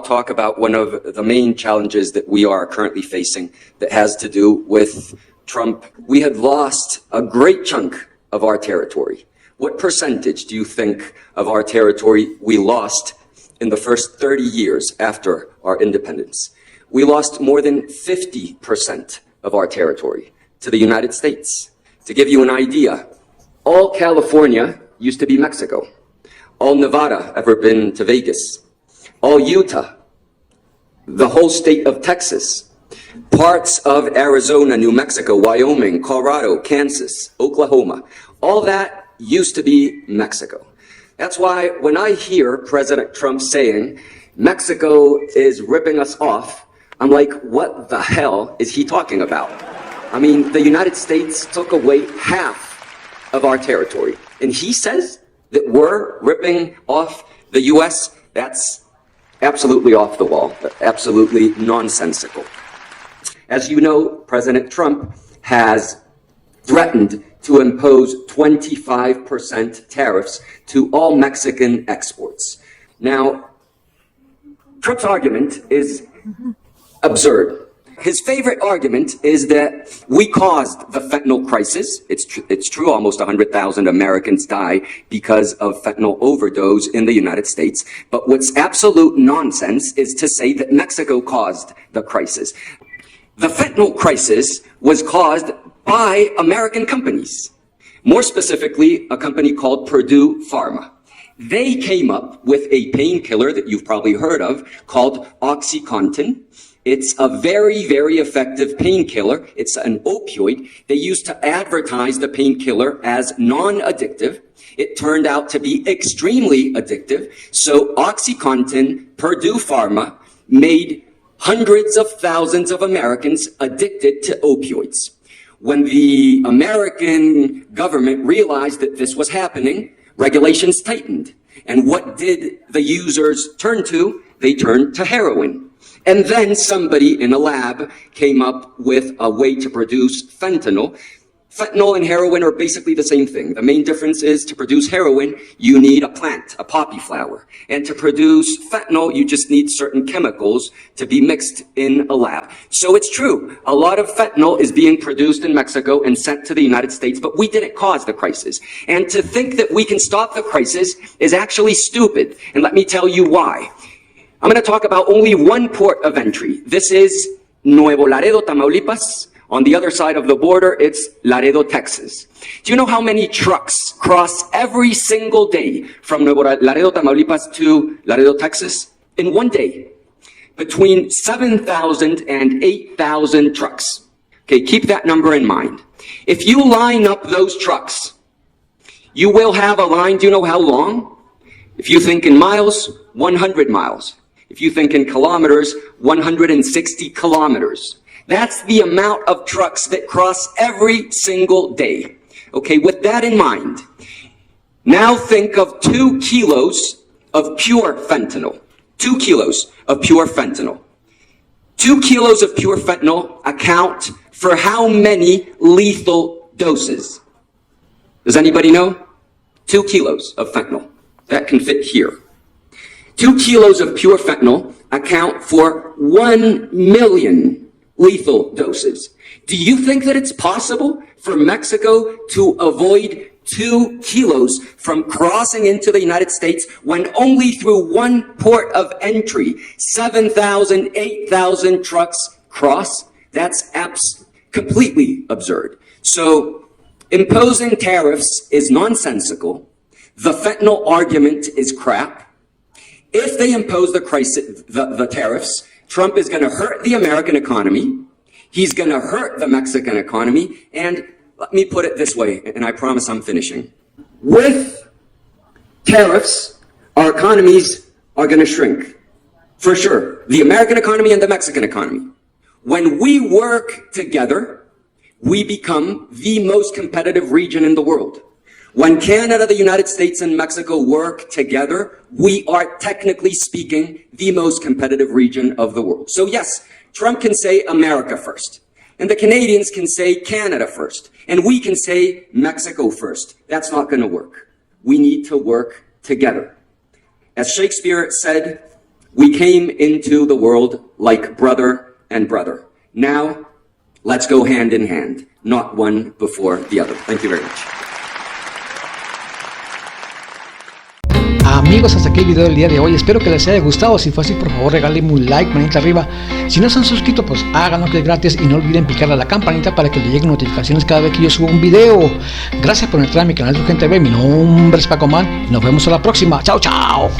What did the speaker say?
talk about one of the main challenges that we are currently facing that has to do with Trump. We had lost a great chunk of our territory. What percentage do you think of our territory we lost in the first 30 years after our independence? We lost more than 50% of our territory to the United States. To give you an idea, all California used to be Mexico. All Nevada, ever been to Vegas? All Utah, the whole state of Texas, parts of Arizona, New Mexico, Wyoming, Colorado, Kansas, Oklahoma, all that used to be Mexico. That's why when I hear President Trump saying Mexico is ripping us off, I'm like, what the hell is he talking about? I mean, the United States took away half of our territory, and he says that we're ripping off the U.S. That's absolutely off the wall, absolutely nonsensical. As you know, President Trump has threatened to impose 25% tariffs to all Mexican exports. Now, Trump's argument is absurd. His favorite argument is that we caused the fentanyl crisis. It's true, almost 100,000 Americans die because of fentanyl overdose in the United States. But what's absolute nonsense is to say that Mexico caused the crisis. The fentanyl crisis was caused by American companies. More specifically, a company called Purdue Pharma. They came up with a painkiller that you've probably heard of called OxyContin. It's a very, very effective painkiller. It's an opioid. They used to advertise the painkiller as non-addictive. It turned out to be extremely addictive. So OxyContin, Purdue Pharma, made hundreds of thousands of Americans addicted to opioids. When the American government realized that this was happening, regulations tightened. And what did the users turn to? They turned to heroin. And then somebody in a lab came up with a way to produce fentanyl. Fentanyl and heroin are basically the same thing. The main difference is to produce heroin, you need a plant, a poppy flower. And to produce fentanyl, you just need certain chemicals to be mixed in a lab. So it's true, a lot of fentanyl is being produced in Mexico and sent to the United States, but we didn't cause the crisis. And to think that we can stop the crisis is actually stupid. And let me tell you why. I'm going to talk about only one port of entry. This is Nuevo Laredo, Tamaulipas. On the other side of the border, it's Laredo, Texas. Do you know how many trucks cross every single day from Nuevo Laredo, Tamaulipas to Laredo, Texas? In one day, between 7,000 and 8,000 trucks. Okay, keep that number in mind. If you line up those trucks, you will have a line, do you know how long? If you think in miles, 100 miles. If you think in kilometers, 160 kilometers. That's the amount of trucks that cross every single day. Okay, with that in mind, now think of 2 kilos of pure fentanyl. 2 kilos of pure fentanyl. 2 kilos of pure fentanyl account for how many lethal doses? Does anybody know? 2 kilos of fentanyl. That can fit here. 2 kilos of pure fentanyl account for 1 million lethal doses. Do you think that it's possible for Mexico to avoid 2 kilos from crossing into the United States when only through one port of entry, 7,000, 8,000 trucks cross? That's completely absurd. So imposing tariffs is nonsensical. The fentanyl argument is crap. If they impose the tariffs, Trump is going to hurt the American economy. He's going to hurt the Mexican economy. And let me put it this way, and I promise I'm finishing. With tariffs, our economies are going to shrink. For sure. The American economy and the Mexican economy. When we work together, we become the most competitive region in the world. When Canada, the United States, and Mexico work together, we are, technically speaking, the most competitive region of the world. So yes, Trump can say America first, and the Canadians can say Canada first, and we can say Mexico first. That's not going to work. We need to work together. As Shakespeare said, We came into the world like brother and brother. Now, let's go hand in hand, not one before the other. Thank you very much. Amigos, hasta aquí el video del día de hoy. Espero que les haya gustado. Si fue así, por favor regálenme un like, manita arriba. Si no se han suscrito, pues háganlo, que es gratis. Y no olviden picarle a la campanita para que le lleguen notificaciones cada vez que yo subo un video. Gracias por entrar a mi canal de Urgen TV. Mi nombre es Paco Man. Nos vemos a la próxima. Chao, chao.